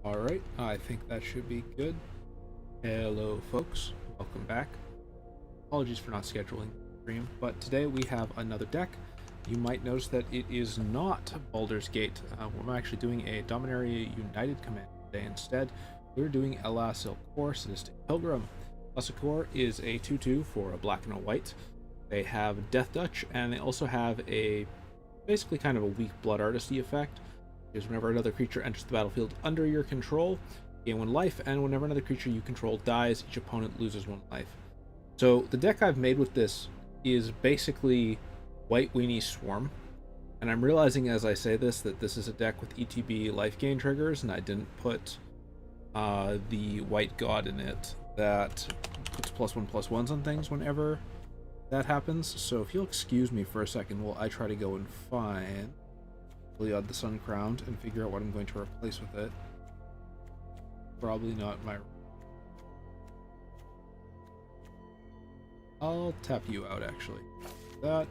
Alright, I think that should be good. Hello folks, welcome back. Apologies for not scheduling the stream, but today we have another deck. You might notice that it is not Baldur's Gate. We're actually doing a Dominaria United command today instead. We're doing Elas il-Kor, Sadistic Pilgrim. Elas il-Kor is a 2/2 for a black and a white. They have Death Touch, and they also have a basically kind of a weak Blood Artisty effect. Is whenever another creature enters the battlefield under your control, gain 1 life, and whenever another creature you control dies, each opponent loses 1 life. So the deck I've made with this is basically White Weenie Swarm, and I'm realizing as I say this that this is a deck with ETB life gain triggers, and I didn't put the White God in it that puts +1/+1s on things whenever that happens. So if you'll excuse me for a second while I try to go and find Iliad the Sun Crowned and figure out what I'm going to replace with it. Probably not my... I'll tap you out, actually. That...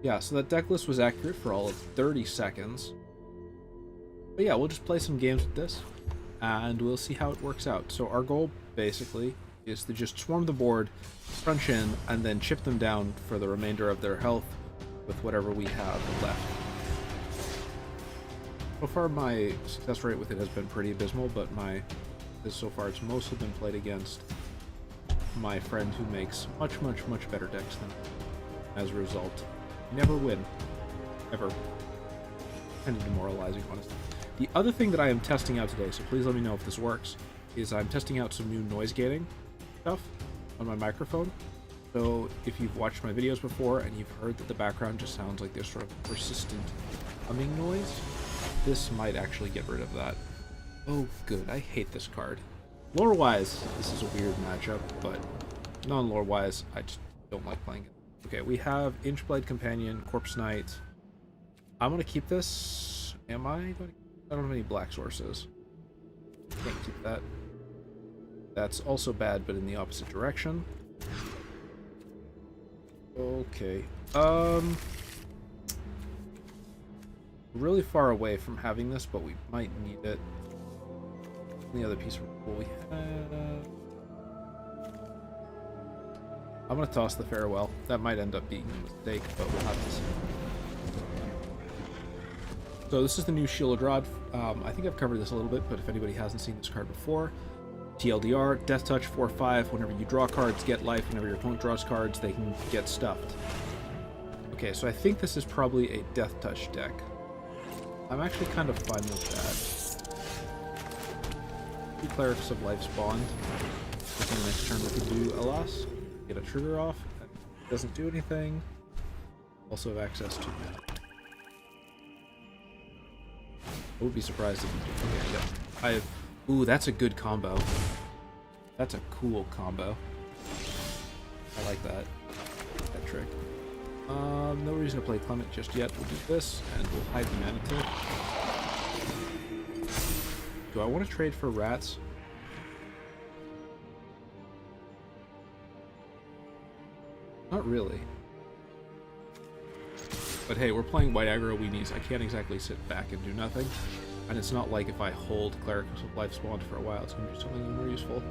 Yeah, so that deck list was accurate for all of 30 seconds. But yeah, we'll just play some games with this, and we'll see how it works out. So our goal, basically, is to just swarm the board, crunch in, and then chip them down for the remainder of their health with whatever we have left. So far, my success rate with it has been pretty abysmal, but so far it's mostly been played against my friend who makes much better decks than me. As a result, you never win. Ever. Kind of demoralizing, honestly. The other thing that I am testing out today, so please let me know if this works, is I'm testing out some new noise gating stuff on my microphone. So if you've watched my videos before and you've heard that the background just sounds like this sort of persistent humming noise, this might actually get rid of that. Oh good, I hate this card. Lore-wise, this is a weird matchup, but non-lore-wise, I just don't like playing it. Okay, we have Inchblade Companion, Corpse Knight. I'm gonna keep this. Am I going to? I don't have any black sources. Can't keep that. That's also bad, but in the opposite direction. Okay. Really far away from having this, but we might need it. The other piece of rule we have. I'm gonna toss the Farewell. That might end up being a mistake, but we'll have to see. So this is the new Sheoldred. I think I've covered this a little bit, but if anybody hasn't seen this card before, TLDR, Death Touch 4/5. Whenever you draw cards, get life. Whenever your opponent draws cards, they can get stuffed. Okay, so I think this is probably a Death Touch deck. I'm actually kind of fine with that. 2 Clerics of Life's Bond. I think next turn we can do Elas. Get a trigger off. It doesn't do anything. Also have access to that. I would be surprised if we do. Okay, yeah. I have... Ooh, that's a good combo. That's a cool combo. I like that. That trick. No reason to play Klement just yet. We'll do this, and we'll hide the Meathook. Do I want to trade for rats? Not really. But hey, we're playing white aggro weenies. I can't exactly sit back and do nothing. And it's not like if I hold Clerics of Life Spawned for a while, it's going to do something more useful.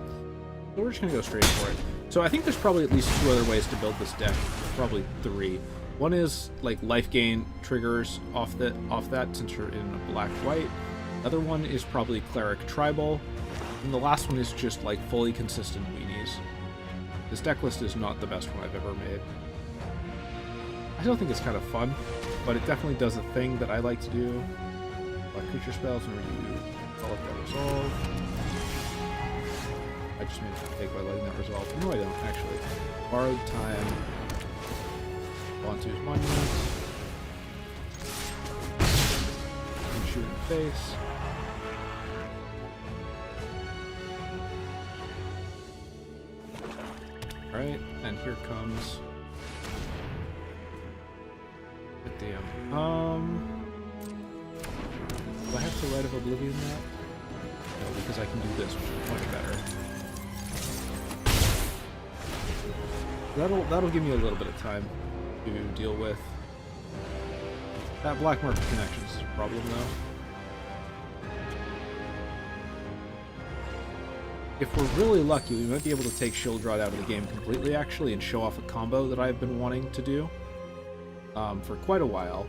So we're just going to go straight for it. So I think there's probably at least 2 other ways to build this deck. Probably 3. One is like life gain triggers off that since you're in a black-white. The other one is probably Cleric Tribal. And the last one is just like fully consistent weenies. This deck list is not the best one I've ever made. I still think it's kind of fun, but it definitely does the thing that I like to do. Black creature spells whenever you call up that resolve. I just made a mistake by letting that resolve. No, I don't, actually. Borrowed Time. Bontu's Monument. And shoot in the face. Alright, and here comes... Damn. Do I have to Light of Oblivion that? No, because I can do this, which is much better. That'll give me a little bit of time to deal with. That black market connections is a problem though. if we're really lucky, we might be able to take Sheoldred out of the game completely, actually, and show off a combo that I've been wanting to do for quite a while.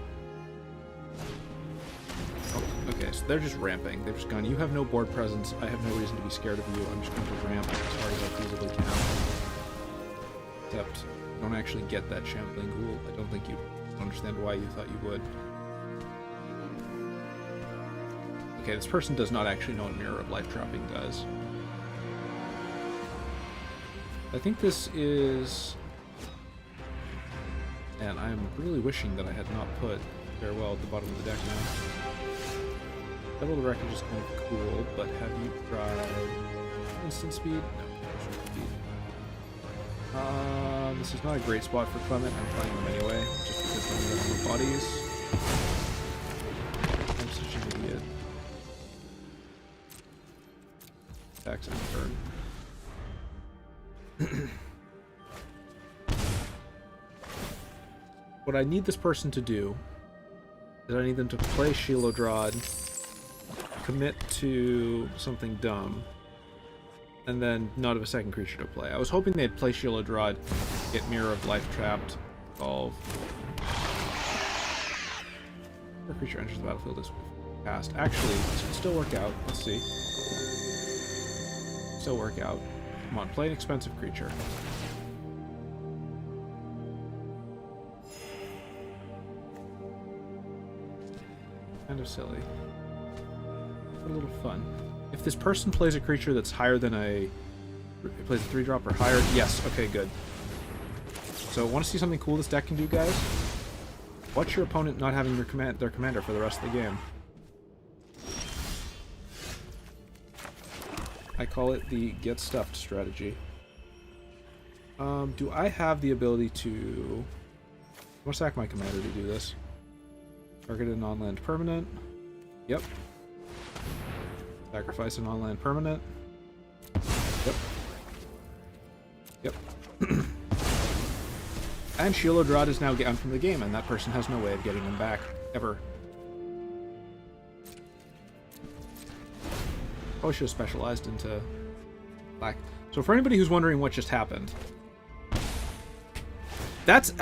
Oh, okay, so they're just ramping. They've just gone, you have no board presence. I have no reason to be scared of you. I'm just going to ramp as hard as I feasibly can. Except, I don't actually get that Shambling Ghoul. I don't think you understand why you thought you would. Okay, this person does not actually know what Mirror of Life Trapping does. I think this is... And I'm really wishing that I had not put Farewell at the bottom of the deck now. Double the Wreckage is kind of cool, but have you tried instant speed? No, instant speed. This is not a great spot for Klement. I'm playing them anyway, just because I'm running the bodies. I'm such an idiot. Attacks and turn. What I need this person to do is I need them to play Sheoldred, commit to something dumb, and then not have a second creature to play. I was hoping they'd play Sheoldred, get Mirror of Life trapped, solve. If a creature enters the battlefield this cast. Actually, this could still work out. Let's see. Still work out. Come on, play an expensive creature. Kind of silly. But a little fun. If this person plays a creature that's higher than plays a 3-drop or higher, yes, okay, good. So, want to see something cool this deck can do, guys? Watch your opponent not having their commander for the rest of the game. I call it the get stuffed strategy. Do I have the ability to... I'm gonna sack my commander to do this. Target a non-land permanent. Yep. Sacrifice a non-land permanent. Yep. Yep. And Sheoldred is now gone from the game, and that person has no way of getting him back, ever. Probably should have specialized into black. So for anybody who's wondering what just happened, that's...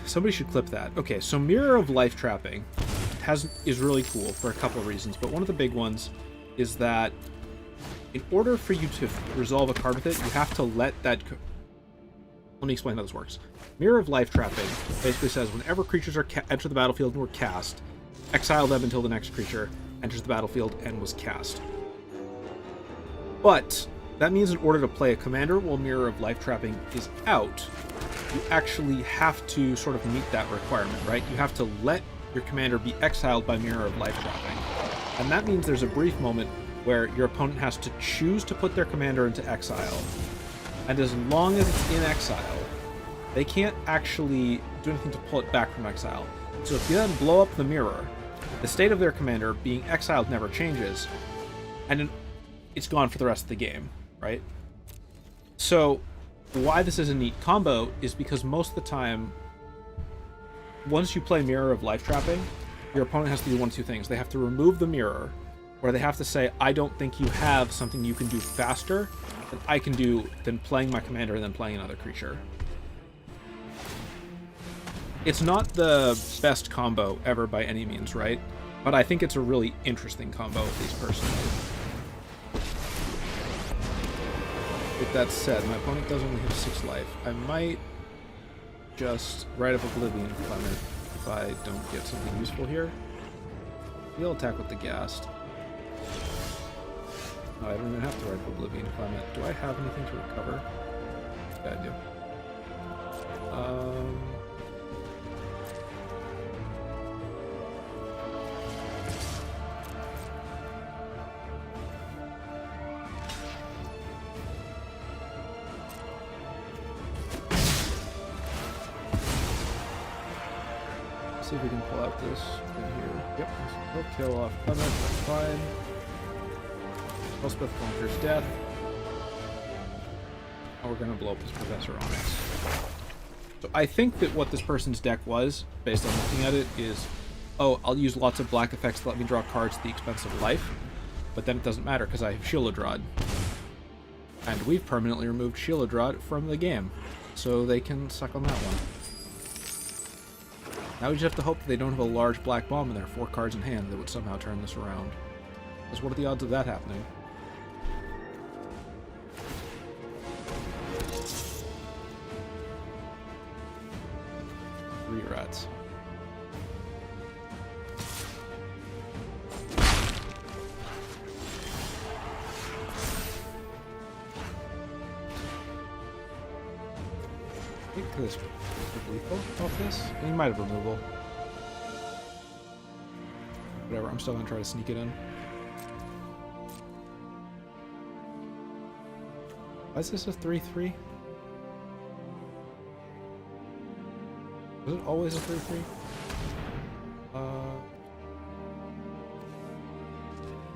somebody should clip that. Okay, so Mirror of Life Trapping is really cool for a couple of reasons, but one of the big ones is that in order for you to resolve a card with it, you have to let that... Let me explain how this works. Mirror of Life Trapping basically says whenever creatures enter the battlefield and were cast, exile them until the next creature enters the battlefield and was cast. But that means in order to play a commander while Mirror of Life Trapping is out, you actually have to sort of meet that requirement, right? You have to let your commander be exiled by Mirror of Life Trapping. And that means there's a brief moment where your opponent has to choose to put their commander into exile. And as long as it's in exile, they can't actually do anything to pull it back from exile. So if you then blow up the mirror, the state of their commander being exiled never changes, and it's gone for the rest of the game, right? So why this is a neat combo is because most of the time, once you play Mirror of Life Trapping, your opponent has to do one of two things. They have to remove the mirror, or they have to say, I don't think you have something you can do faster than I can do than playing my commander and then playing another creature. It's not the best combo ever by any means, right? But I think it's a really interesting combo, at least personally. With that said, my opponent does only have 6 life. I might just write up Oblivion Clement if I don't get something useful here. He'll attack with the Ghast. No, I don't even have to write up Oblivion Clement. Do I have anything to recover? Yeah, I do. See if we can pull out this in here. Yep, he'll kill off Clement, that's fine. Elspeth conquers death. Oh, we're gonna blow up his Professor Onyx. So I think that what this person's deck was, based on looking at it, is, oh, I'll use lots of black effects to let me draw cards at the expense of life, but then it doesn't matter because I have Sheoldred. And we've permanently removed Sheoldred from the game, so they can suck on that one. Now we just have to hope that they don't have a large black bomb in there, 4 cards in hand, that would somehow turn this around. Because what are the odds of that happening? Three rats. I think this lethal off this. He might have removal. Whatever, I'm still gonna try to sneak it in. Why is this a 3/3? Was it always a 3/3?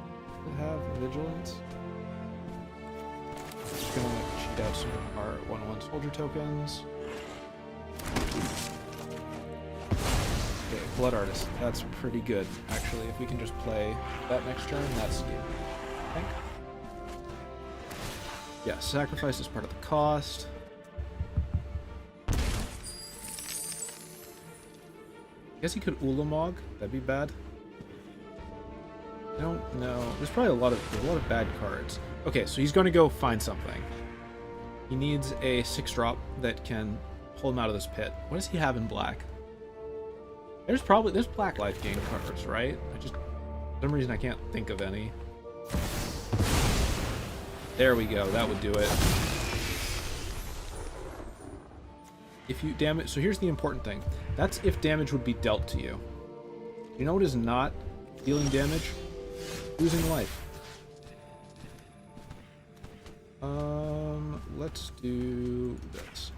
Does it have vigilance? Just gonna cheat out some of our 1/1 soldier tokens. Okay, Blood Artist. That's pretty good, actually. If we can just play that next turn, that's good. I think. Yeah, sacrifice is part of the cost. I guess he could Ulamog. That'd be bad. I don't know. There's probably a lot of bad cards. Okay, so he's going to go find something. He needs a 6-drop that can pull him out of this pit. What does he have in black? There's black life gain cards, right? For some reason I can't think of any. There we go. That would do it. If you damage, so here's the important thing. That's if damage would be dealt to you. You know what is not dealing damage? Losing life. Let's do this.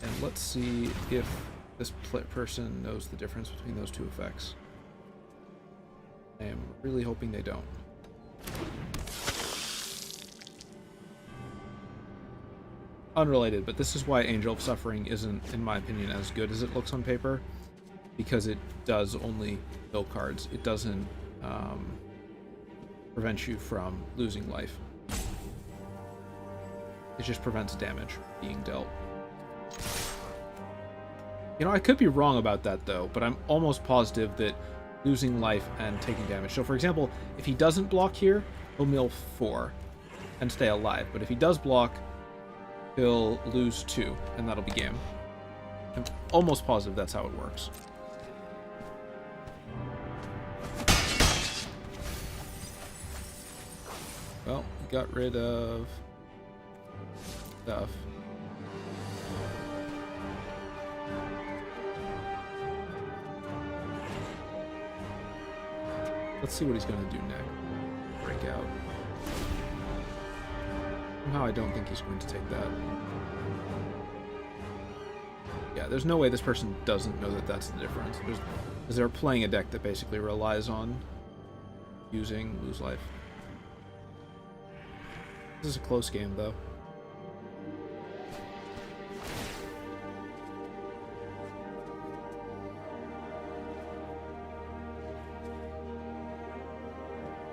And let's see if this person knows the difference between those two effects. I am really hoping they don't. Unrelated, but this is why Angel of Suffering isn't, in my opinion, as good as it looks on paper, because it does only kill cards. It doesn't prevent you from losing life. It just prevents damage being dealt. You know, I could be wrong about that, though, but I'm almost positive that losing life and taking damage. So, for example, if he doesn't block here, he'll mill 4 and stay alive. But if he does block, he'll lose 2, and that'll be game. I'm almost positive that's how it works. Well, we got rid of stuff. Let's see what he's going to do next. Break out. Somehow I don't think he's going to take that. Yeah, there's no way this person doesn't know that that's the difference. Because they're playing a deck that basically relies on using lose life. This is a close game, though.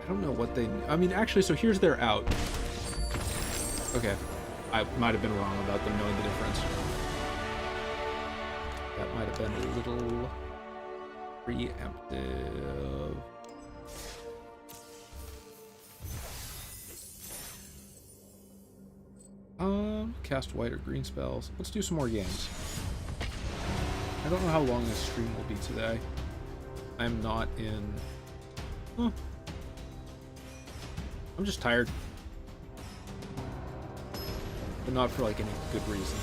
I don't know what they... I mean, actually, so here's their out. Okay. I might have been wrong about them knowing the difference. That might have been a little preemptive. Cast white or green spells. Let's do some more games. I don't know how long this stream will be today. I'm not in... Huh. I'm just tired. But not for, like, any good reason.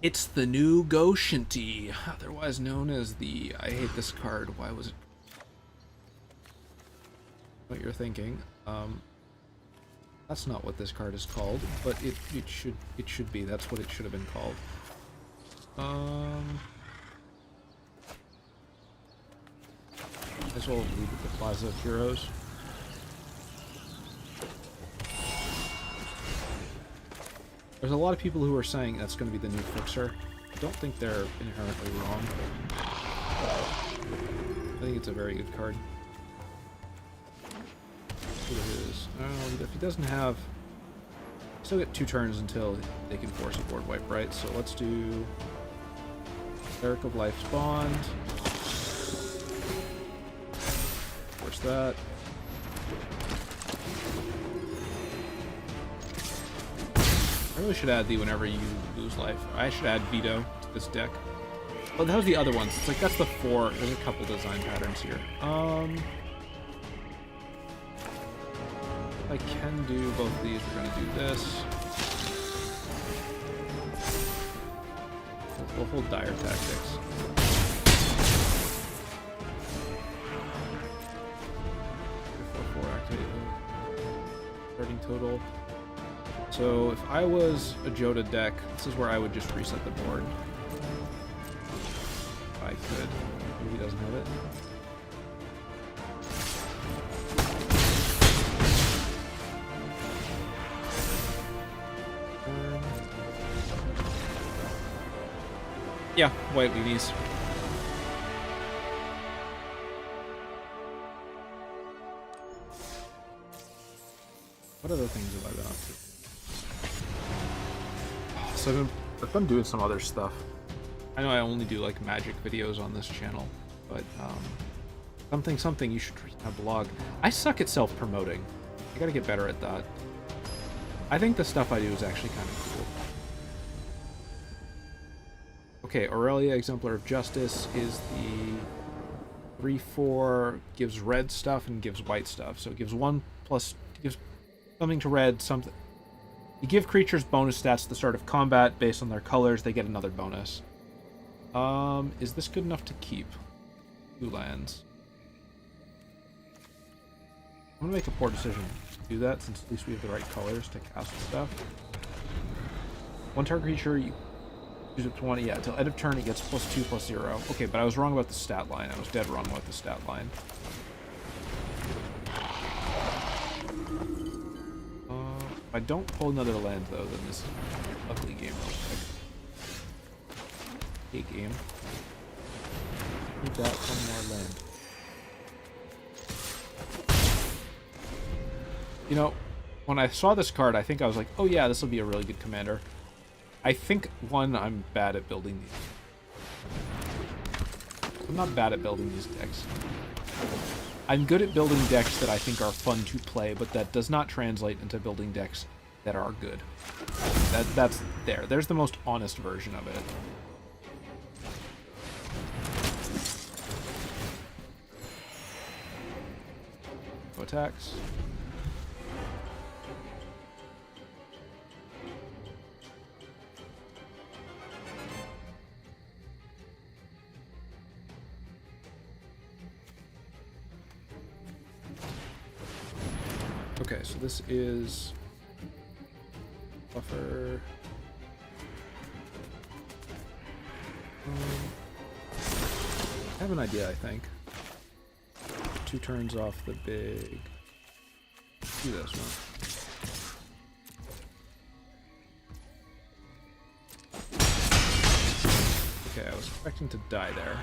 It's the new Goshinti, otherwise known as the... I hate this card. Why was it... What you're thinking. That's not what this card is called, but it should be. That's what it should have been called. As well leave it the Plaza of Heroes. There's a lot of people who are saying that's going to be the new fixer. I don't think they're inherently wrong. I think it's a very good card. What it is. If he doesn't have... Still get 2 turns until they can force a board wipe, right? So let's do... Cleric of Life's Bond. Force that. I really should add the whenever you lose life. I should add Veto to this deck. Oh, that was the other ones. It's like, that's the 4. There's a couple design patterns here. I can do both of these. We're going to do this. We'll hold Dire Tactics. Starting total. So if I was a Jodah deck, this is where I would just reset the board. If I could. Maybe he doesn't have it. Yeah, white weenies. What other things have I been up to? So I've been doing some other stuff. I know I only do like Magic videos on this channel, but something you should read my blog. I suck at self-promoting. I gotta get better at that. I think the stuff I do is actually kind of cool. Okay, Aurelia, Exemplar of Justice, is the 3/4, gives red stuff and gives white stuff. So it gives 1+, gives something to red, something. You give creatures bonus stats at the start of combat based on their colors, they get another bonus. Is this good enough to keep? 2 lands. I'm gonna make a poor decision to do that, since at least we have the right colors to cast stuff. 1 target creature, you use up to 1, yeah, until end of turn it gets +2/+0. Okay, but I was wrong about the stat line. I was dead wrong about the stat line. If I don't pull another land, though, then this is an ugly game real quick. Hate game. Need that one more land. You know, when I saw this card, I think I was like, oh yeah, this will be a really good commander. I think, one, I'm bad at building these. I'm not bad at building these decks. I'm good at building decks that I think are fun to play, but that does not translate into building decks that are good. That's there. There's the most honest version of it. No attacks. Okay, so this is buffer. I have an idea, I think. 2 turns off the big. Do this one. Okay, I was expecting to die there.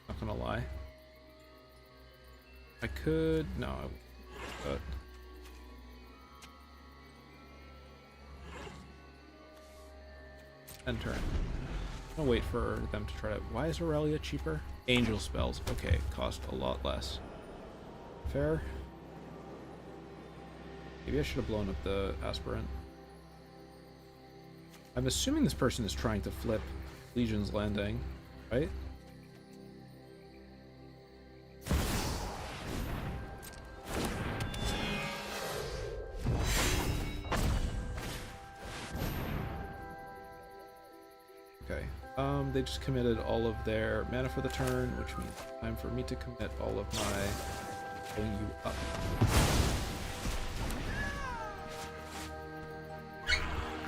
Not gonna lie. I could. No, but. End turn. I'll wait for them to try to... Why is Aurelia cheaper? Angel spells. Okay, cost a lot less. Fair. Maybe I should have blown up the Aspirant. I'm assuming this person is trying to flip Legion's Landing, right? They just committed all of their mana for the turn, which means time for me to commit all of my pulling you up.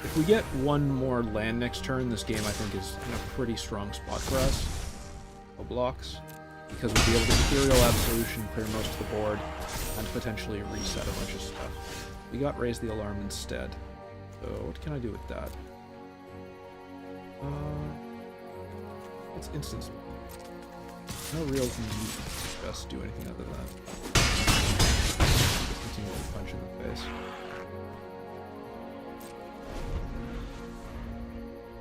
If we get 1 more land next turn, this game I think is in a pretty strong spot for us. No blocks. Because we'll be able to Ethereal Absolution, clear most of the board, and potentially reset a bunch of stuff. We got Raise the Alarm instead. So what can I do with that? It's instant. No real need to just do anything other than just continue to punch in the face.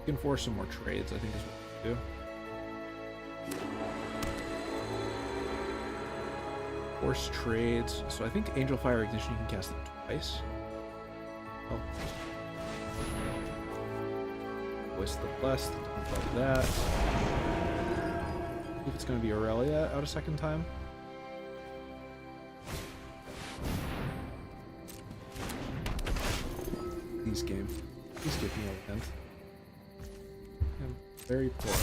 You can force some more trades, I think is what we do. Force trades. So I think Angel Fire Ignition, you can cast it twice. Oh. Voice the Blessed, above that. I think it's going to be Aurelia out a second time. Please give me a hint. I'm very poor.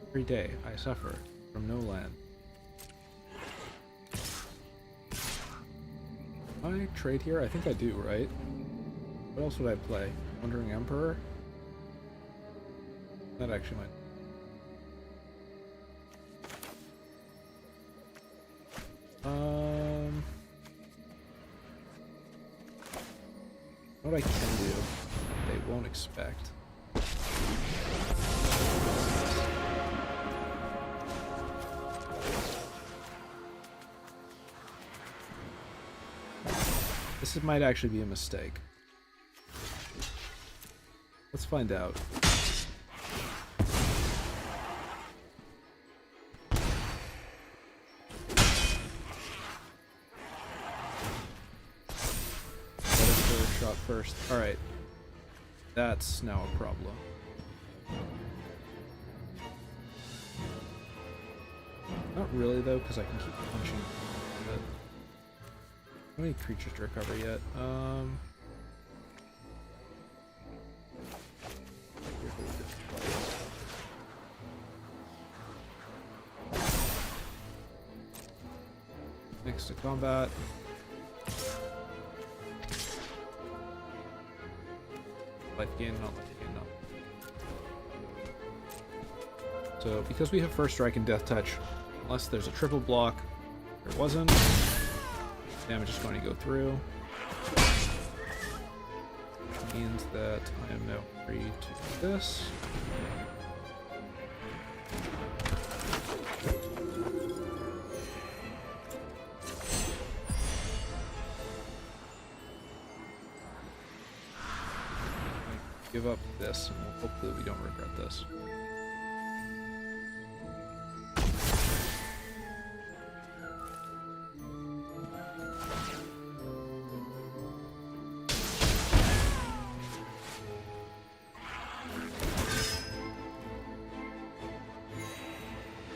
Every day I suffer from no land. I trade here? I think I do, right? What else would I play? Wandering Emperor? That actually might... What I can do, they won't expect. This might actually be a mistake. Let's find out. Shot first. Alright. That's now a problem. Not really though, because I can keep punching. How many creatures to recover yet? Next to combat. Life gain, not life gain, no. So, because we have First Strike and Death Touch, unless there's a triple block, there wasn't. Damage is going to go through. Which means that I am now free to do this. Give up this, and we'll hope that we don't regret this.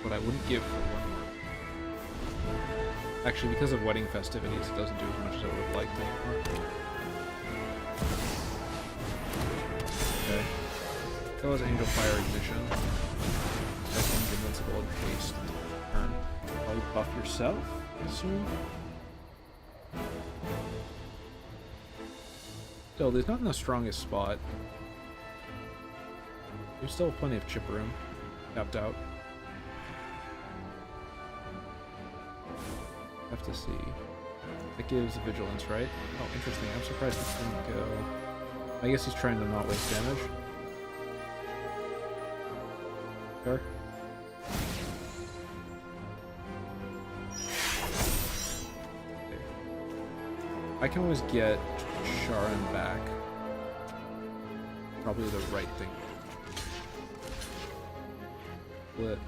What I wouldn't give for one more. Actually, because of wedding festivities, it doesn't do as much as I would have liked anymore. Okay. That was Angel Fire Ignition. That's invincible and haste. Turn. Probably buff yourself, I assume. Still, there's not in the strongest spot. There's still plenty of chip room. Tapped out. Have to see. That gives vigilance, right? Oh, interesting. I'm surprised this didn't go. I guess he's trying to not waste damage. Sure. Okay. I can always get Sharon back. Probably the right thing. Split.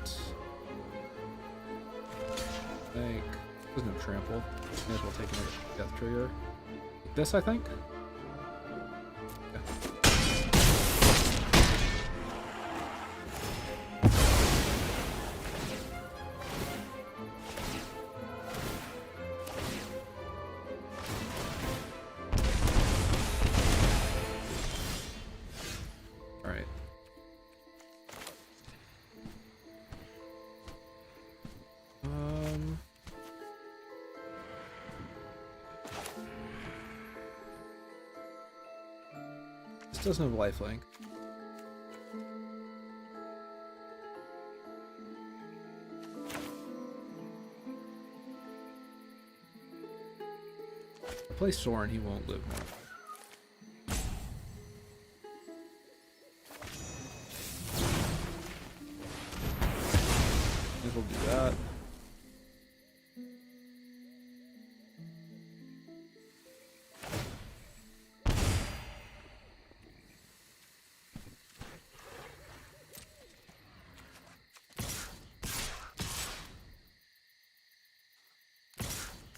Think. There's no trample. May as well take another death trigger. Like this, I think. Doesn't have lifelink. Play Soren, he won't live more.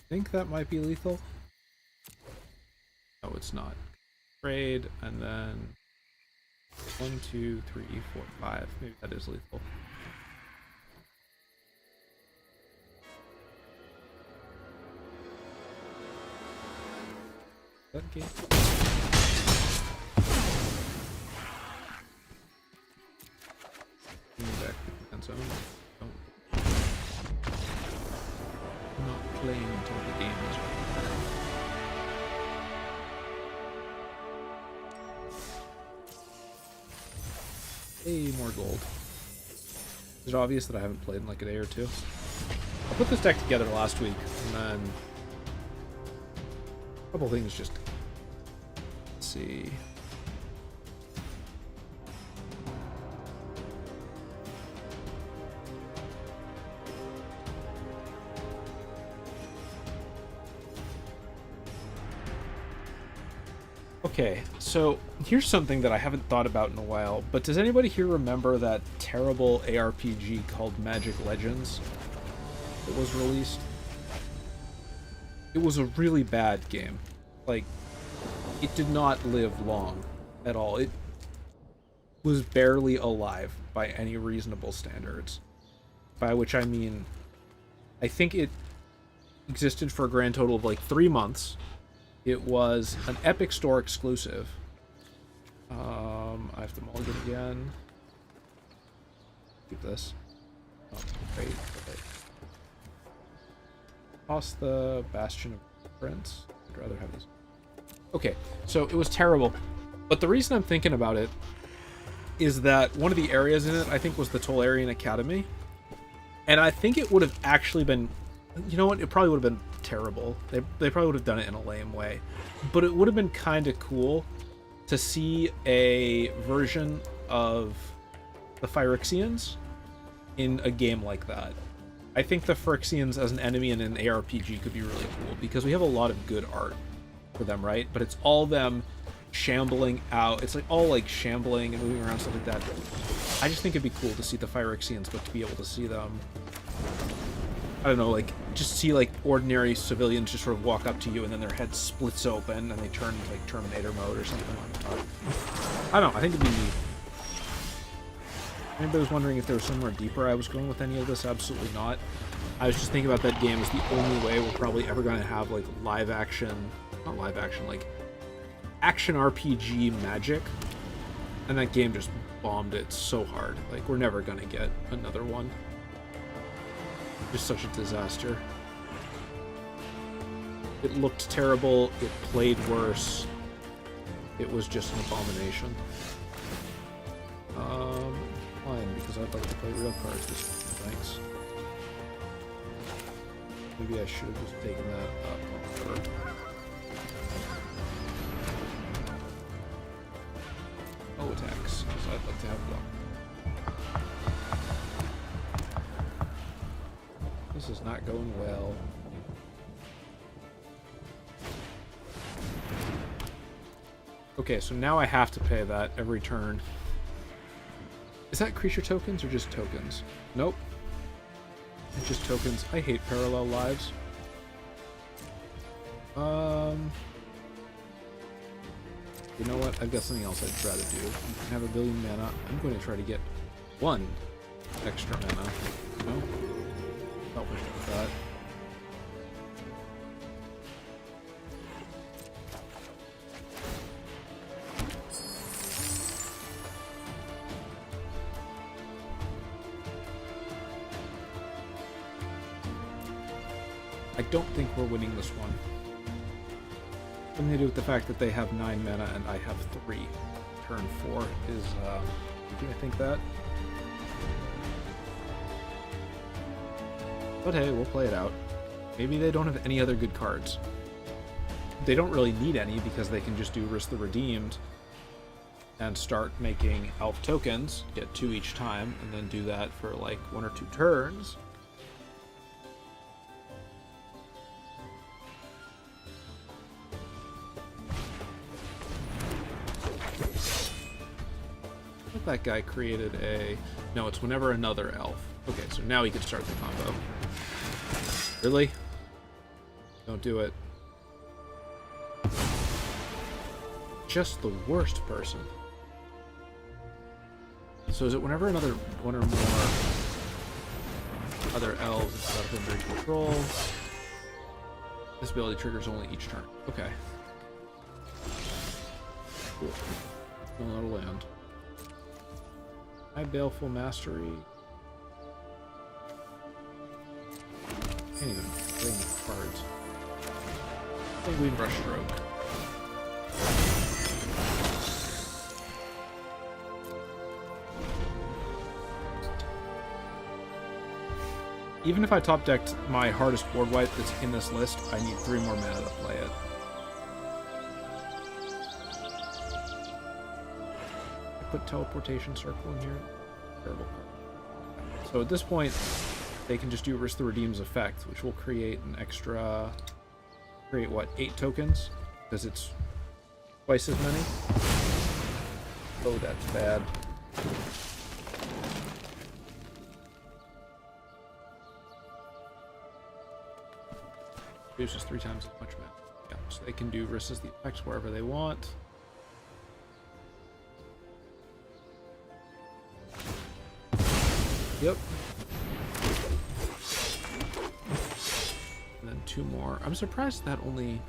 think that might be lethal. No, it's not. Trade, and then 1, 2, 3, 4, 5. Maybe that is lethal. That game. Back to defense zone. I'm not playing until the game is over. Hey, more gold. Is it obvious that I haven't played in like a day or two? I put this deck together last week, and then a couple things just... Let's see... Okay, so here's something that I haven't thought about in a while, but does anybody here remember that terrible ARPG called Magic Legends that was released? It was a really bad game. Like, it did not live long at all. It was barely alive by any reasonable standards. By which I mean, I think it existed for a grand total of like 3 months. It was an Epic Store exclusive. I have to mulligan again. Keep this. Oh, great. Okay. Toss the Bastion of Remembrance. I'd rather have this. Okay, so it was terrible. But the reason I'm thinking about it is that one of the areas in it, I think, was the Tolarian Academy. And I think it would have actually been... You know what? It probably would have been terrible. They probably would have done it in a lame way. But it would have been kind of cool to see a version of the Phyrexians in a game like that. I think the Phyrexians as an enemy in an ARPG could be really cool, because we have a lot of good art for them, right? But it's all them shambling out. It's like all like shambling and moving around, stuff like that. I just think it'd be cool to see the Phyrexians, but to be able to see them... I don't know, like, just see, like, ordinary civilians just sort of walk up to you and then their head splits open and they turn into, like, Terminator mode or something like that. I don't know, I think it'd be neat. Anybody was wondering if there was somewhere deeper I was going with any of this? Absolutely not. I was just thinking about that game as the only way we're probably ever going to have, like, live action... Not live action, like, action RPG Magic. And that game just bombed it so hard. Like, we're never going to get another one. Just such a disaster. It looked terrible, it played worse. It was just an abomination. Fine, because I'd like to play real cards this week, thanks. Maybe I should have just taken that up. Whatever. Oh, attacks, because I'd like to have luck. This is not going well. Okay, so now I have to pay that every turn. Is that creature tokens or just tokens? Nope. It's just tokens. I hate parallel lives. You know what? I've got something else I'd rather do. I have a billion mana. I'm going to try to get 1 extra mana. No? Selfish with that. I don't think we're winning this one. Something to do with the fact that they have 9 mana and I have 3. Turn 4 is, do I think that? But hey, we'll play it out. Maybe they don't have any other good cards. They don't really need any because they can just do Risk the Redeemed and start making elf tokens, get 2 each time, and then do that for like 1 or 2 turns. That guy created a... No, it's whenever another elf. Okay, so now he can start the combo. Really? Don't do it. Just the worst person. So is it whenever one or more other elves is out of under control? This ability triggers only each turn. Okay. Cool. No lot of land. My Baleful Mastery. Can't even bring cards. Sanguine Brushstroke. Even if I top decked my hardest board wipe that's in this list, I need 3 more mana to play it. I put Teleportation Circle in here. Terrible. So at this point, they can just do Risk the Redeem's effect, which will create an extra... Create, what, 8 tokens? Because it's twice as many? Oh, that's bad. Produces 3 times as much mana. Yeah, so they can do Resist the effects wherever they want. Yep. And then 2 more. I'm surprised that only...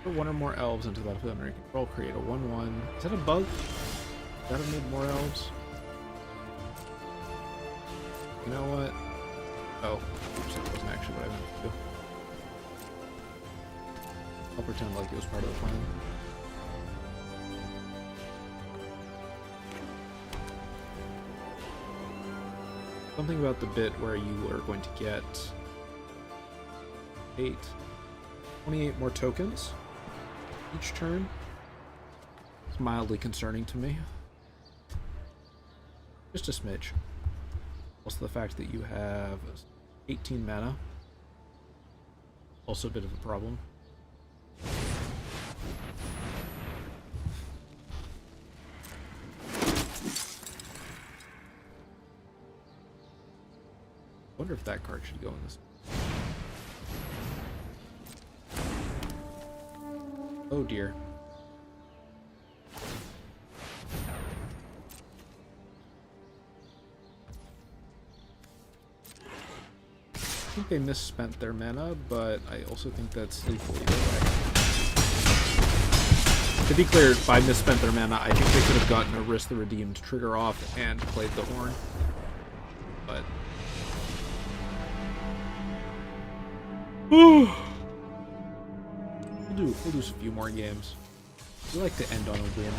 Put 1 or more elves into the battlefield under control. Create a 1/1. Is that a bug? Gotta need more elves. You know what? Oh, that wasn't actually what I meant to do. I'll pretend like it was part of the plan. Something about the bit where you are going to get 28 more tokens each turn. It's mildly concerning to me. Just a smidge. Also the fact that you have 18 mana. Also a bit of a problem. I wonder if that card should go in this. Oh dear. I think they misspent their mana, but I also think that's lethal either way. To be clear, by misspent their mana, I think they could have gotten a Risk the Redeemed trigger off and played the Horn. But... We'll do a few more games. We like to end on a win.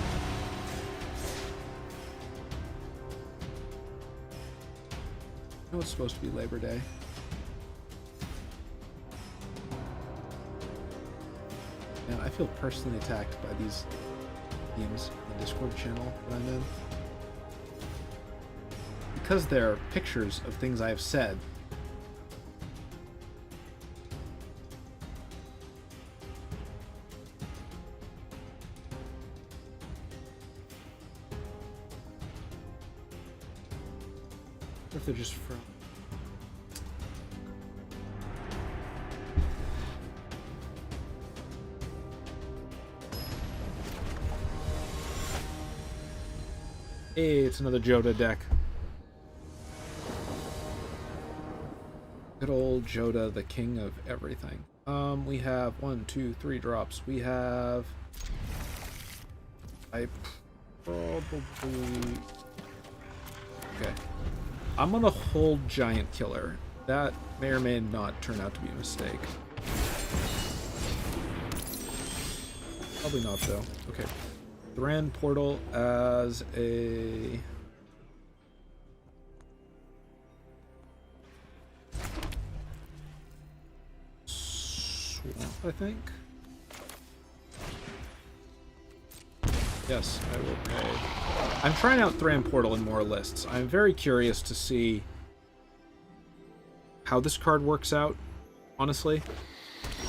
I know it's supposed to be Labor Day. Man, I feel personally attacked by these themes in the Discord channel that I'm in. Because they're pictures of things I have said. If they're just from... Hey, it's another Jodah deck. Good old Jodah, the king of everything. We have 1, 2, 3 drops. We have... I probably... Okay. I'm gonna hold Giant Killer. That may or may not turn out to be a mistake. Probably not, though. Okay. Thran Portal as a... Swamp, I think? Yes, I will pay. I'm trying out Thran Portal in more lists. I'm very curious to see how this card works out, honestly.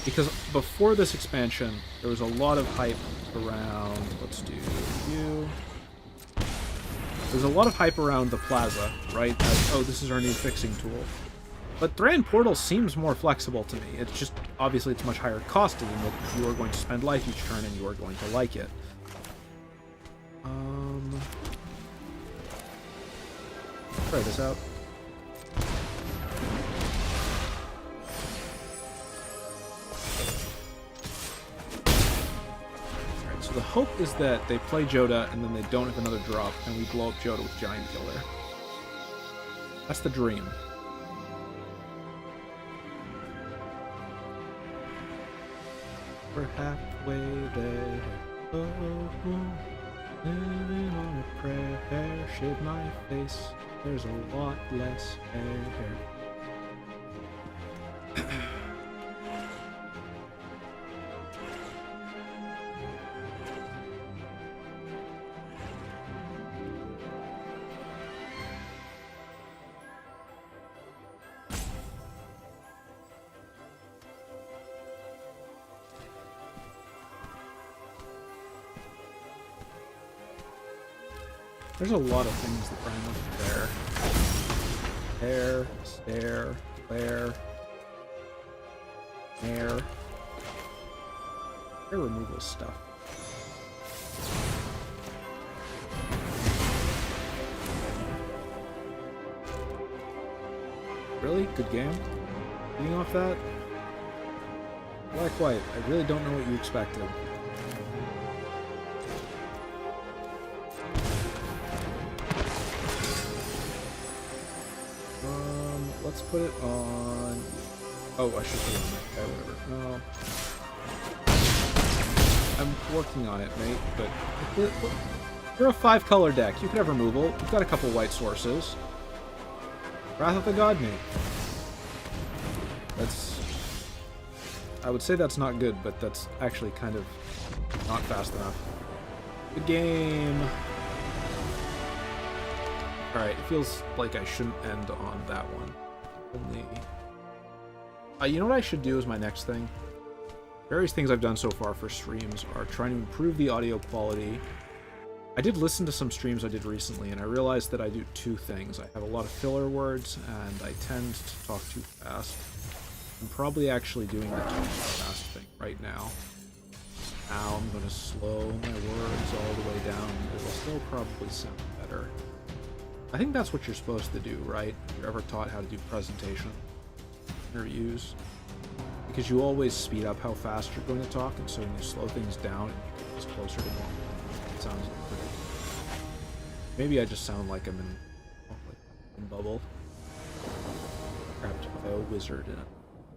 Because before this expansion, there was a lot of hype around... Let's do you. There's a lot of hype around the Plaza, right? As, oh, this is our new fixing tool. But Thran Portal seems more flexible to me. It's just, obviously it's much higher costed in that you are going to spend life each turn and you are going to like it. Try this out. Alright, so the hope is that they play Jodah and then they don't have another drop and we blow up Jodah with Giant Killer. That's the dream. We're halfway there. Living on a prayer, shave my face. There's a lot less hair. There's a lot of things that rhyme with there. Hair, stare, flare, hair. Hair removal stuff. Really? Good game? Getting off that? Black White, I really don't know what you expected. Let's put it on... Oh, I should put it on that guy, whatever. No. I'm working on it, mate, but... You're a 5-color deck. You could have removal. You've got a couple white sources. Wrath of the God, mate. That's... I would say that's not good, but that's actually kind of not fast enough. Good game! Alright, it feels like I shouldn't end on that one. You know what I should do as my next thing? Various things I've done so far for streams are trying to improve the audio quality. I did listen to some streams I did recently, and I realized that I do two things. I have a lot of filler words, and I tend to talk too fast. I'm probably actually doing the talk too fast thing right now. Now I'm going to slow my words all the way down. It'll still probably sound better. I think that's what you're supposed to do, right? If you're ever taught how to do presentation interviews. Because you always speed up how fast you're going to talk, and so when you slow things down, it gets closer to normal. It sounds pretty... Maybe I just sound like I'm in bubble. Trapped by a wizard in a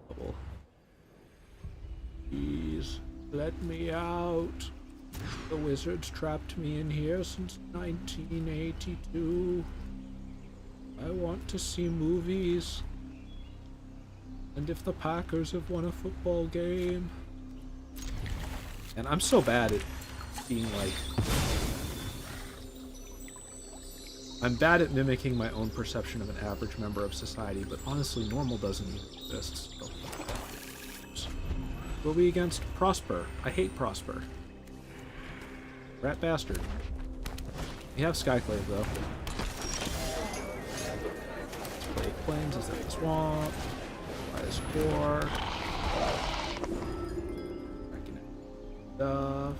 bubble. Please, let me out. The wizard's trapped me in here since 1982. I want to see movies. And if the Packers have won a football game. And I'm so bad at being like... I'm bad at mimicking my own perception of an average member of society, but honestly, normal doesn't even exist. So. Will be against Prosper. I hate Prosper. Rat bastard. We have Skyclave, though. Play Plains, is that the swamp? Elas il-Kor. Stuff.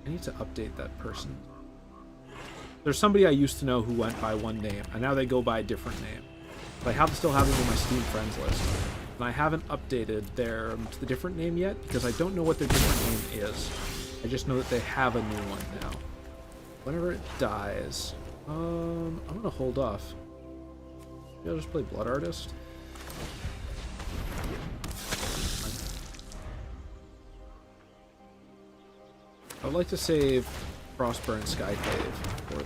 I need to update that person. There's somebody I used to know who went by one name, and now they go by a different name. But I still have them in my Steam friends list. And I haven't updated their to the different name yet, because I don't know what their different name is. I just know that they have a new one now. Whenever it dies, I'm gonna hold off. Maybe I'll just play Blood Artist. I'd like to save Prosper and Skyclave for the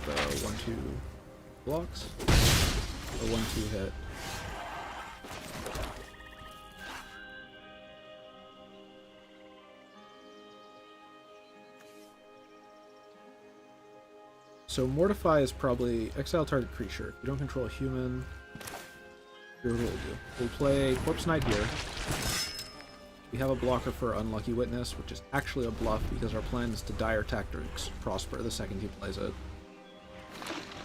1-2 blocks. Or 1-2 hit. So Mortify is probably exile target creature. If you don't control a human, here's what we'll do. We'll play Corpse Knight here. We have a blocker for Unlucky Witness, which is actually a bluff because our plan is to Dire Tactics Prosper the second he plays it.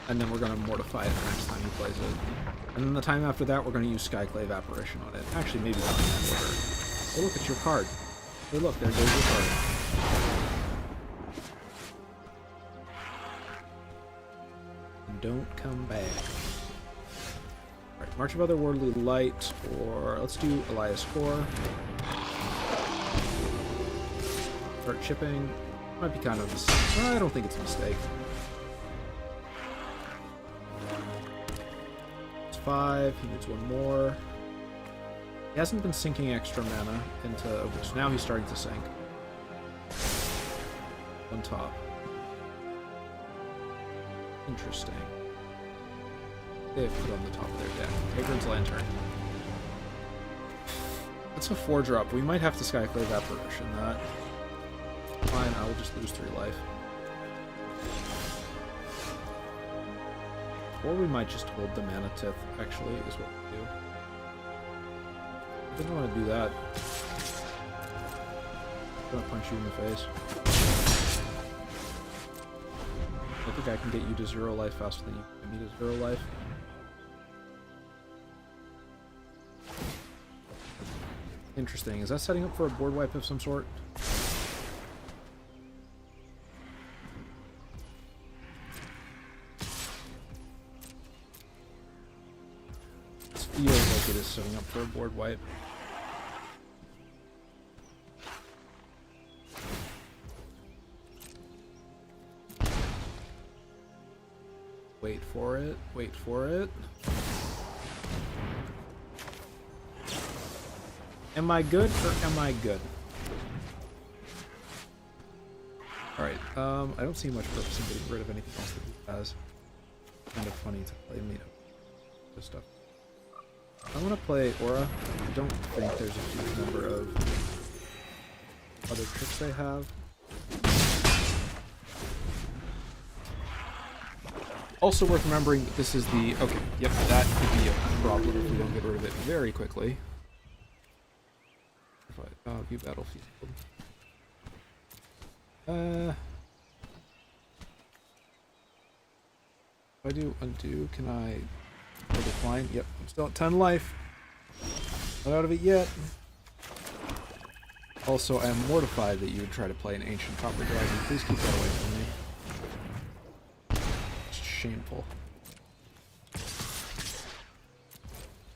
And then we're going to mortify it the next time he plays it. And then the time after that, we're going to use Skyclave Apparition on it. Actually, maybe not in that order. Hey, look, it's your card. Hey, look, there goes your card. And don't come back. Alright, March of Otherworldly Light, or let's do Elas il-Kor. Start chipping. Might be kind of a... I don't think it's a mistake. It's 5. He needs one more. He hasn't been sinking extra mana into... so now he's starting to sink. On top. Interesting. They've put on the top of their deck. Vagrant's Lantern. That's a 4-drop. We might have to Skyclave Apparition that. Fine, I will just lose 3 life. Or we might just hold the Mana Tith, actually, is what we do. I think I want to do that. I'm gonna punch you in the face. I think I can get you to 0 life faster than you can me to 0 life. Interesting. Is that setting up for a board wipe of some sort? This feels like it is setting up for a board wipe. Wait for it. Wait for it. Am I good or am I good? Alright, I don't see much purpose in getting rid of anything else that he has. Kind of funny to play Meathook. This stuff. I want to play Orah. I don't think there's a huge number of other tricks they have. Also worth remembering, this is the... Okay, yep, that could be a problem if we don't get rid of it very quickly. View battlefield. If I do undo, can I decline? Yep, I'm still at 10 life. Not out of it yet. Also, I am mortified that you would try to play an Ancient Copper Dragon. Please keep that away from me. It's shameful.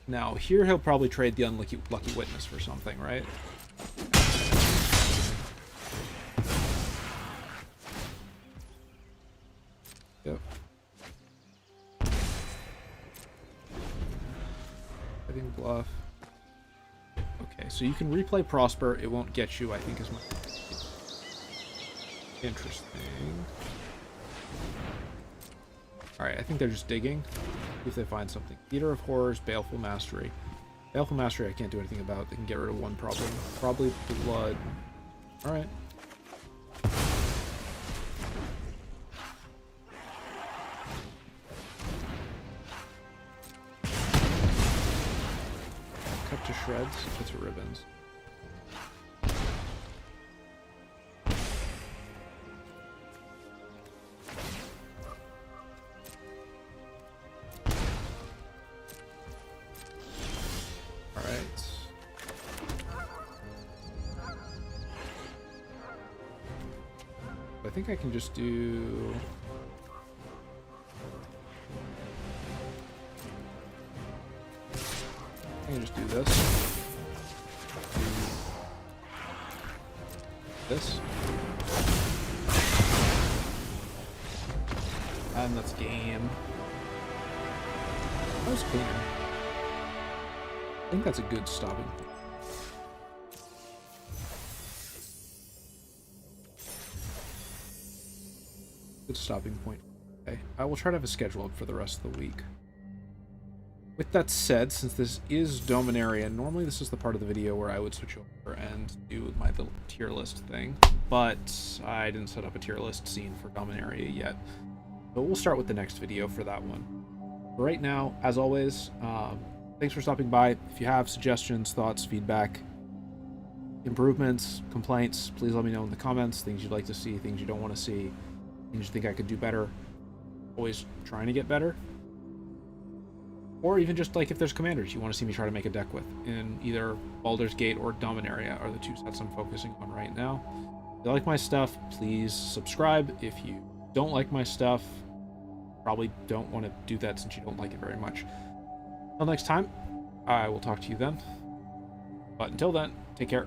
Now, here he'll probably trade the Lucky Witness for something, right? Yep. I think bluff. Okay, so you can replay Prosper. It won't get you, I think, as much. Interesting. Alright, I think they're just digging. See if they find something. Theater of Horrors, Baleful Mastery. Baleful Mastery I can't do anything about. They can get rid of one problem. Probably Blood. Alright. Cut to shreds. Cut to ribbons. I think I can just do... I can just do this. This. And that's game. That was cleaner. I think that's a good stopping point. Good stopping point. Okay, I will try to have a schedule up for the rest of the week. With that said, since this is Dominaria, normally this is the part of the video where I would switch over and do my little tier list thing, but I didn't set up a tier list scene for Dominaria yet. So we'll start with the next video for that one. But right now, as always, thanks for stopping by. If you have suggestions, thoughts, feedback, improvements, complaints, please let me know in the comments. Things you'd like to see, things you don't want to see, things you think I could do better, always trying to get better. Or even just like if there's commanders you want to see me try to make a deck with in either Baldur's Gate or Dominaria are the two sets I'm focusing on right now. If you like my stuff, please subscribe. If you don't like my stuff, probably don't want to do that since you don't like it very much. Until next time, I will talk to you then. But until then, take care.